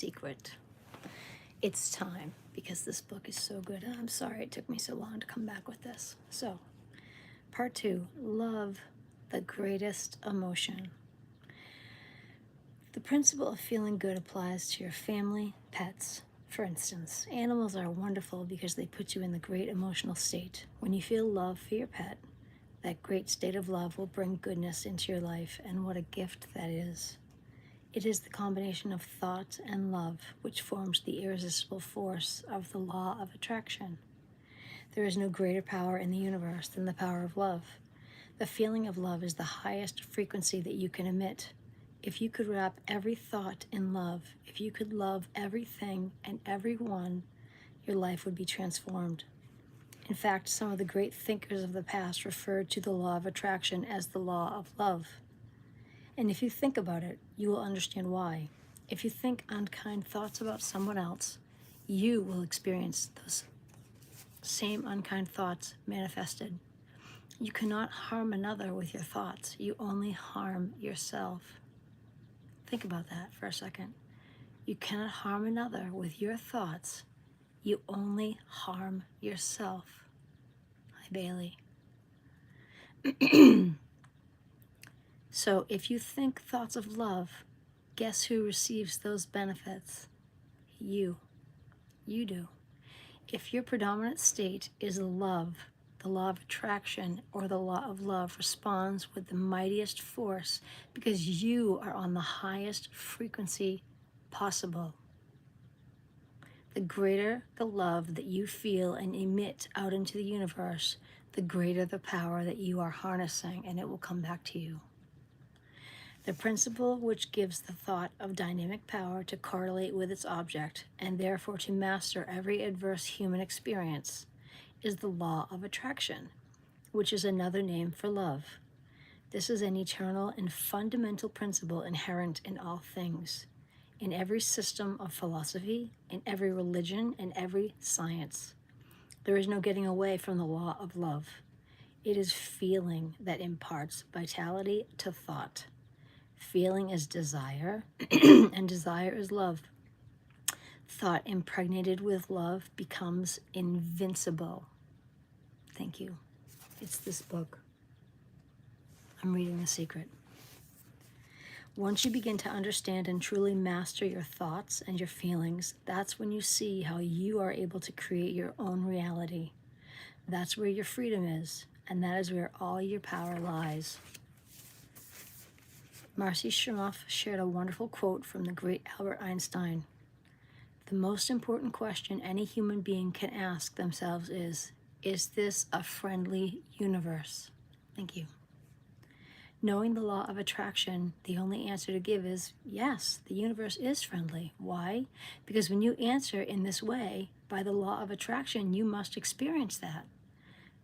Secret. It's time because this book is so good. I'm sorry it took me so long to come back with this. So, part two, love, the greatest emotion. The principle of feeling good applies to your family, pets. For instance, animals are wonderful because they put you in the great emotional state. When you feel love for your pet, that great state of love will bring goodness into your life, and what a gift that is. It is the combination of thought and love which forms the irresistible force of the law of attraction. There is no greater power in the universe than the power of love. The feeling of love is the highest frequency that you can emit. If you could wrap every thought in love, if you could love everything and everyone, your life would be transformed. In fact, some of the great thinkers of the past referred to the law of attraction as the law of love. And if you think about it, you will understand why. If you think unkind thoughts about someone else, you will experience those same unkind thoughts manifested. You cannot harm another with your thoughts. You only harm yourself. Think about that for a second. You cannot harm another with your thoughts. You only harm yourself. Hi, Bailey. So if you think thoughts of love, guess who receives those benefits? You. You do. If your predominant state is love, the law of attraction or the law of love responds with the mightiest force because you are on the highest frequency possible. The greater the love that you feel and emit out into the universe, the greater the power that you are harnessing, and it will come back to you. The principle which gives the thought of dynamic power to correlate with its object, and therefore to master every adverse human experience, is the law of attraction, which is another name for love. This is an eternal and fundamental principle inherent in all things, in every system of philosophy, in every religion, and every science. There is no getting away from the law of love. It is feeling that imparts vitality to thought. Feeling is desire, and desire is love. Thought impregnated with love becomes invincible. Thank you. It's this book. I'm reading The Secret. Once you begin to understand and truly master your thoughts and your feelings, that's when you see how you are able to create your own reality. That's where your freedom is, and that is where all your power lies. Marcy Shimoff shared a wonderful quote from the great Albert Einstein. The most important question any human being can ask themselves is this a friendly universe? Thank you. Knowing the law of attraction, the only answer to give is yes, the universe is friendly. Why? Because when you answer in this way, by the law of attraction, you must experience that.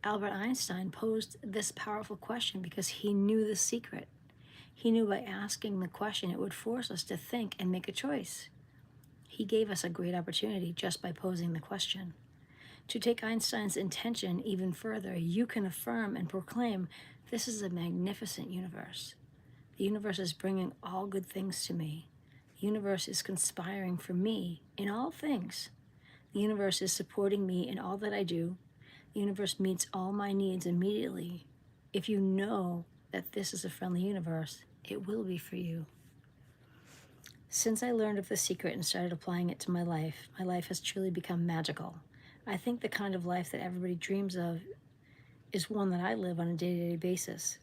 Albert Einstein posed this powerful question because he knew the secret. He knew by asking the question, it would force us to think and make a choice. He gave us a great opportunity just by posing the question. To take Einstein's intention even further, you can affirm and proclaim, this is a magnificent universe. The universe is bringing all good things to me. The universe is conspiring for me in all things. The universe is supporting me in all that I do. The universe meets all my needs immediately. If you know that this is a friendly universe, it will be for you. Since I learned of The Secret and started applying it to my life has truly become magical. I think the kind of life that everybody dreams of is one that I live on a day-to-day basis.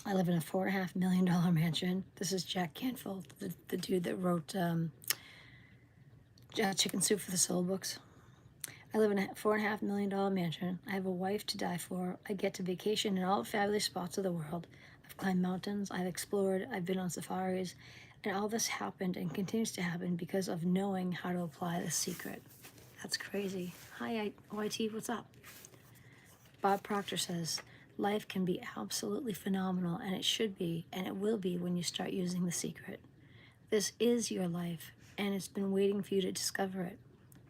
I live in a $4.5 million mansion. This is Jack Canfield, the dude that wrote Chicken Soup for the Soul books. I live in a $4.5 million mansion. I have a wife to die for. I get to vacation in all the fabulous spots of the world. I've climbed mountains, I've explored, I've been on safaris, and all this happened and continues to happen because of knowing how to apply The Secret. That's crazy. Hi, YT, what's up? Bob Proctor says, life can be absolutely phenomenal, and it should be, and it will be when you start using The Secret. This is your life, and it's been waiting for you to discover it.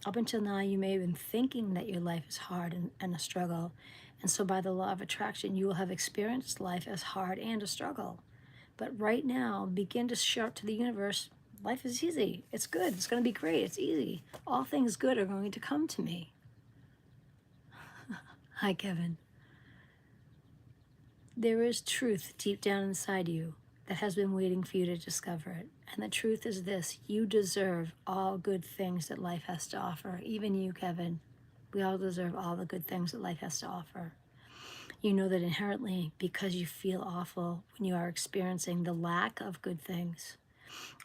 Up until now, you may have been thinking that your life is hard and a struggle, and so by the law of attraction, you will have experienced life as hard and a struggle. But right now, begin to shout to the universe, Life is easy. It's good. It's going to be great. It's easy. All things good are going to come to me. Hi, Kevin. There is truth deep down inside you that has been waiting for you to discover it. And the truth is this: you deserve all good things that life has to offer. Even you, Kevin. We all deserve all the good things that life has to offer. You know that inherently, because you feel awful when you are experiencing the lack of good things.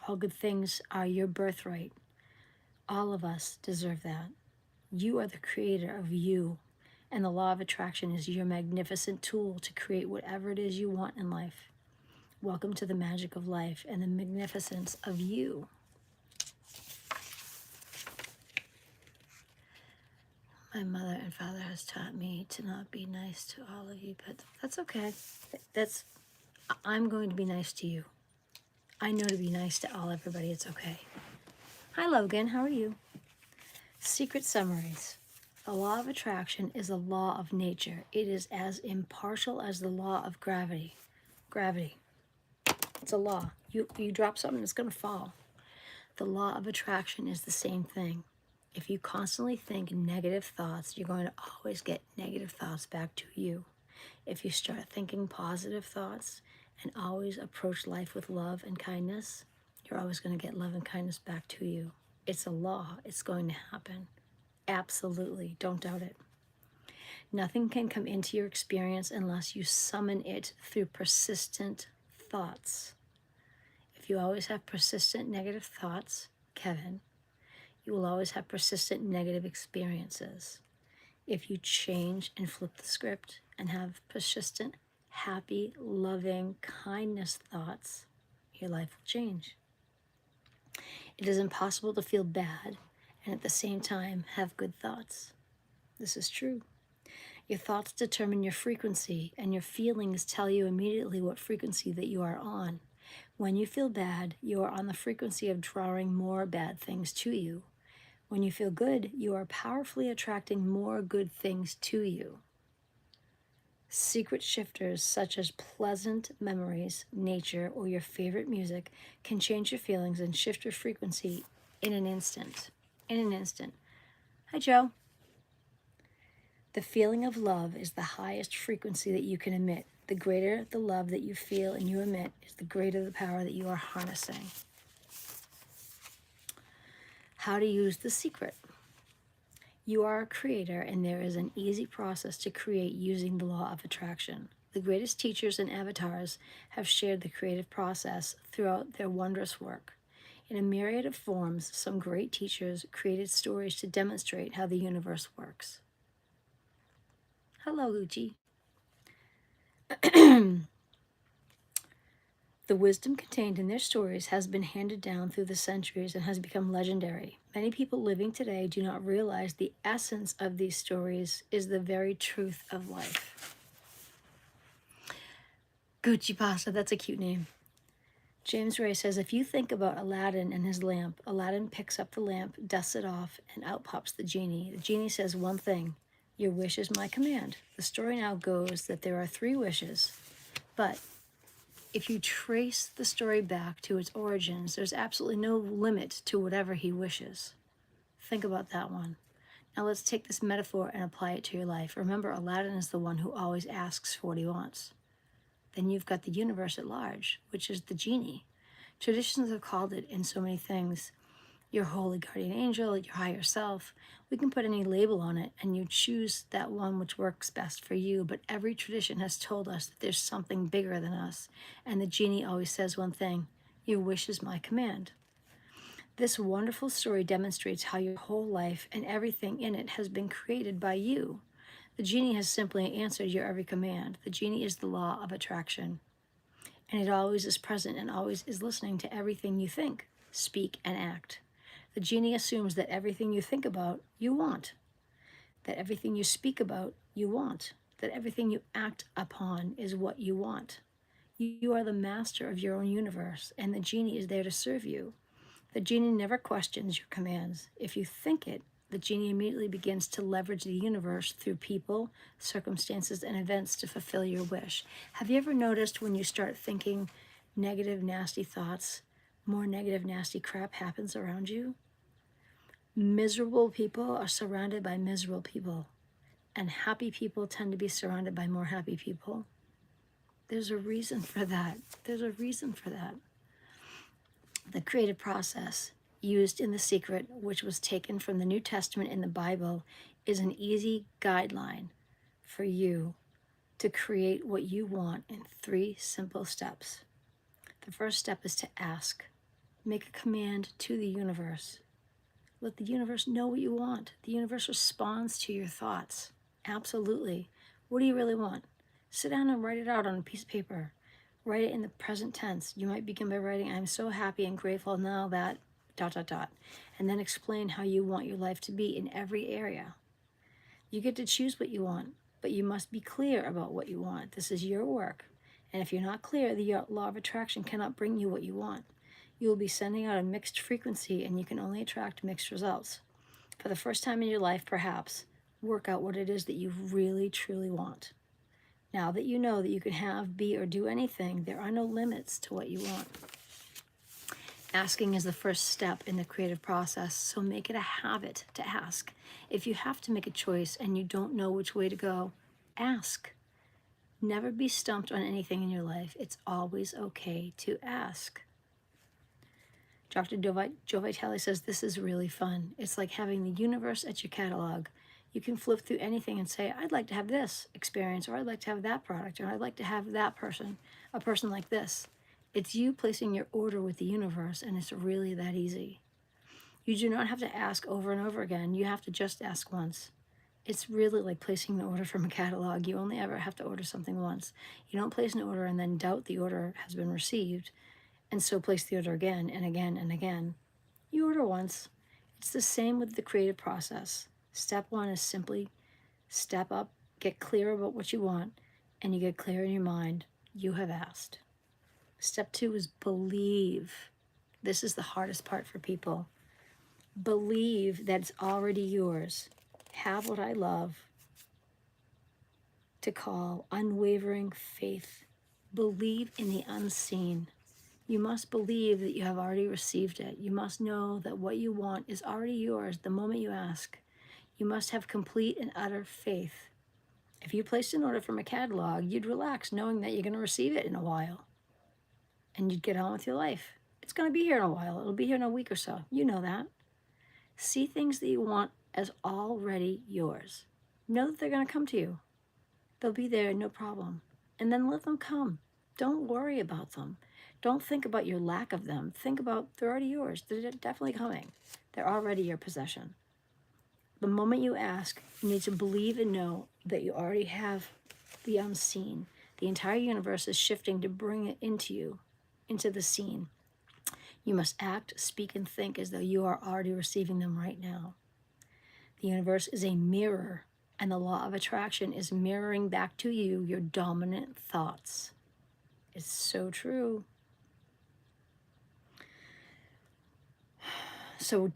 All good things are your birthright. All of us deserve that. You are the creator of you, and the law of attraction is your magnificent tool to create whatever it is you want in life. Welcome to the magic of life and the magnificence of you. My mother and father has taught me to not be nice to all of you, but that's okay. I'm going to be nice to you. I know to be nice to everybody. It's okay. Hi, Logan. How are you? Secret summaries. The law of attraction is a law of nature. It is as impartial as the law of gravity. Gravity. It's a law. You drop something, it's going to fall. The law of attraction is the same thing. If you constantly think negative thoughts, you're going to always get negative thoughts back to you. If you start thinking positive thoughts and always approach life with love and kindness, you're always going to get love and kindness back to you. It's a law. It's going to happen. Absolutely. Don't doubt it. Nothing can come into your experience unless you summon it through persistent thoughts. If you always have persistent negative thoughts, Kevin, you will always have persistent negative experiences. If you change and flip the script and have persistent, happy, loving, kindness thoughts, your life will change. It is impossible to feel bad and at the same time have good thoughts. This is true. Your thoughts determine your frequency, and your feelings tell you immediately what frequency that you are on. When you feel bad, you are on the frequency of drawing more bad things to you. When you feel good, you are powerfully attracting more good things to you. Secret shifters such as pleasant memories, nature, or your favorite music can change your feelings and shift your frequency in an instant. In an instant. Hi, Joe. The feeling of love is the highest frequency that you can emit. The greater the love that you feel and you emit is the greater the power that you are harnessing. How to use the secret. You are a creator, and there is an easy process to create using the law of attraction. The greatest teachers and avatars have shared the creative process throughout their wondrous work. In a myriad of forms, some great teachers created stories to demonstrate how the universe works. Hello, Gucci. The wisdom contained in their stories has been handed down through the centuries and has become legendary. Many people living today do not realize the essence of these stories is the very truth of life. Gucci Pasta, that's a cute name. James Ray says, if you think about Aladdin and his lamp, Aladdin picks up the lamp, dusts it off, and out pops the genie. The genie says one thing: your wish is my command. The story now goes that there are 3 wishes, but if you trace the story back to its origins, there's absolutely no limit to whatever he wishes. Think about that one. Now let's take this metaphor and apply it to your life. Remember, Aladdin is the one who always asks for what he wants. Then you've got the universe at large, which is the genie. Traditions have called it in so many things: your holy guardian angel, your higher self. We can put any label on it, and you choose that one which works best for you. But every tradition has told us that there's something bigger than us. And the genie always says one thing: your wish is my command. This wonderful story demonstrates how your whole life and everything in it has been created by you. The genie has simply answered your every command. The genie is the law of attraction, and it always is present and always is listening to everything you think, speak, and act. The genie assumes that everything you think about, you want. That everything you speak about, you want. That everything you act upon is what you want. You are the master of your own universe, and the genie is there to serve you. The genie never questions your commands. If you think it, the genie immediately begins to leverage the universe through people, circumstances, and events to fulfill your wish. Have you ever noticed when you start thinking negative, nasty thoughts, more negative, nasty crap happens around you. Miserable people are surrounded by miserable people, and happy people tend to be surrounded by more happy people. There's a reason for that. There's a reason for that. The creative process used in The Secret, which was taken from the New Testament in the Bible, is an easy guideline for you to create what you want in 3 simple steps. The first step is to ask. Make a command to the universe. Let the universe know what you want. The universe responds to your thoughts. Absolutely. What do you really want? Sit down and write it out on a piece of paper. Write it in the present tense. You might begin by writing, I'm so happy and grateful now that ... And then explain how you want your life to be in every area. You get to choose what you want, but you must be clear about what you want. This is your work. And if you're not clear, the law of attraction cannot bring you what you want. You will be sending out a mixed frequency, and you can only attract mixed results. For the first time in your life, perhaps, work out what it is that you really, truly want. Now that you know that you can have, be, or do anything, there are no limits to what you want. Asking is the first step in the creative process, so make it a habit to ask. If you have to make a choice and you don't know which way to go, ask. Never be stumped on anything in your life. It's always okay to ask. Dr. Joe Vitale says this is really fun. It's like having the universe at your catalog. You can flip through anything and say, I'd like to have this experience, or I'd like to have that product, or I'd like to have that person, a person like this. It's you placing your order with the universe, and it's really that easy. You do not have to ask over and over again. You have to just ask once. It's really like placing an order from a catalog. You only ever have to order something once. You don't place an order and then doubt the order has been received, and so place the order again and again and again. You order once. It's the same with the creative process. Step 1 is simply step up, get clear about what you want, and you get clear in your mind. You have asked. Step 2 is believe. This is the hardest part for people. Believe that it's already yours. Have what I love to call unwavering faith. Believe in the unseen. You must believe that you have already received it. You must know that what you want is already yours the moment you ask. You must have complete and utter faith. If you placed an order from a catalog, you'd relax knowing that you're going to receive it in a while. And you'd get on with your life. It's going to be here in a while. It'll be here in a week or so. You know that. See things that you want as already yours. Know that they're going to come to you. They'll be there, no problem. And then let them come. Don't worry about them. Don't think about your lack of them. Think about they're already yours. They're definitely coming. They're already your possession. The moment you ask, you need to believe and know that you already have the unseen. The entire universe is shifting to bring it into you, into the scene. You must act, speak, and think as though you are already receiving them right now. The universe is a mirror, and the law of attraction is mirroring back to you your dominant thoughts. It's so true. So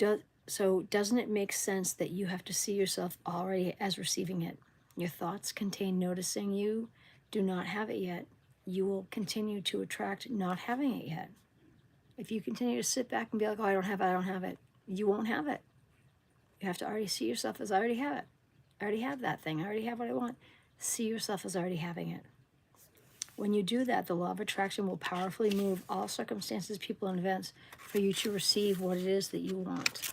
doesn't it make sense that you have to see yourself already as receiving it? Your thoughts contain noticing you do not have it yet. You will continue to attract not having it yet. If you continue to sit back and be like, oh, I don't have it, you won't have it. You have to already see yourself as I already have it. I already have that thing. I already have what I want. See yourself as already having it. When you do that, the law of attraction will powerfully move all circumstances, people, and events for you to receive what it is that you want.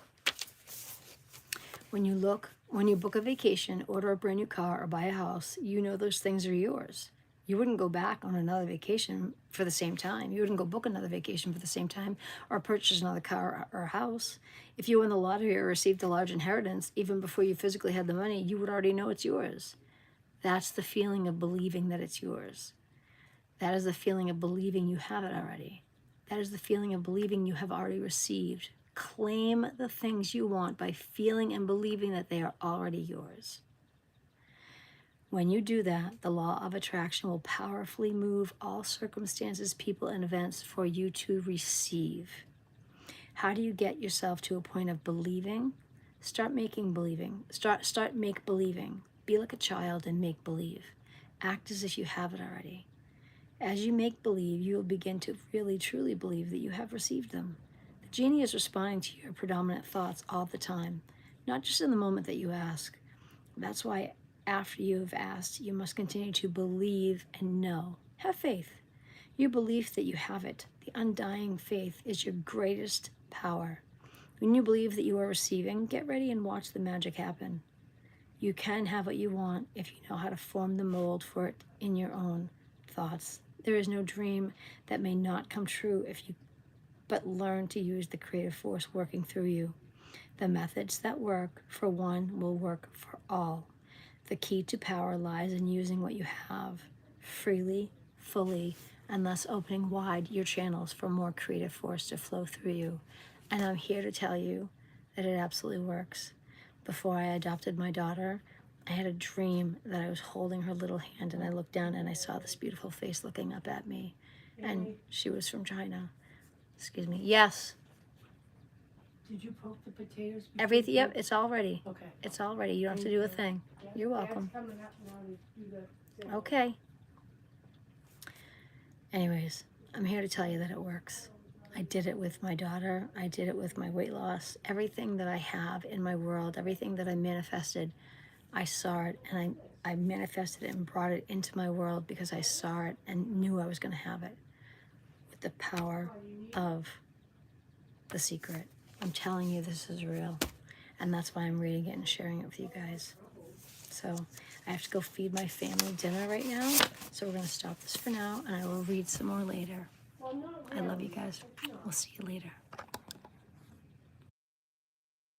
When you book a vacation, order a brand new car, or buy a house, you know those things are yours. You wouldn't go back on another vacation for the same time. You wouldn't go book another vacation for the same time or purchase another car or a house. If you won the lottery or received a large inheritance, even before you physically had the money, you would already know it's yours. That's the feeling of believing that it's yours. That is the feeling of believing you have it already. That is the feeling of believing you have already received. Claim the things you want by feeling and believing that they are already yours. When you do that, the law of attraction will powerfully move all circumstances, people, and events for you to receive. How do you get yourself to a point of believing? Start making believing. Start make believing. Be like a child and make believe. Act as if you have it already. As you make believe, you will begin to really truly believe that you have received them. The genie is responding to your predominant thoughts all the time, not just in the moment that you ask. That's why after you have asked, you must continue to believe and know. Have faith. Your belief that you have it, the undying faith, is your greatest power. When you believe that you are receiving, get ready and watch the magic happen. You can have what you want if you know how to form the mold for it in your own thoughts. There is no dream that may not come true if you but learn to use the creative force working through you. The methods that work for one will work for all. The key to power lies in using what you have freely, fully, and thus opening wide your channels for more creative force to flow through you. And I'm here to tell you that it absolutely works. Before I adopted my daughter, I had a dream that I was holding her little hand, and I looked down and I saw this beautiful face looking up at me. And she was from China. Excuse me. Yes. Did you poke the potatoes? Everything. Yep, it's all ready. Okay. It's all ready. You don't have to do a thing. You're welcome. Dad's coming up now to do the. Okay. Anyways, I'm here to tell you that it works. I did it with my daughter. I did it with my weight loss. Everything that I have in my world, everything that I manifested, I saw it and I manifested it and brought it into my world because I saw it and knew I was going to have it with the power of the secret. I'm telling you, this is real. And that's why I'm reading it and sharing it with you guys. So I have to go feed my family dinner right now. So we're going to stop this for now and I will read some more later. I love you guys. We'll see you later.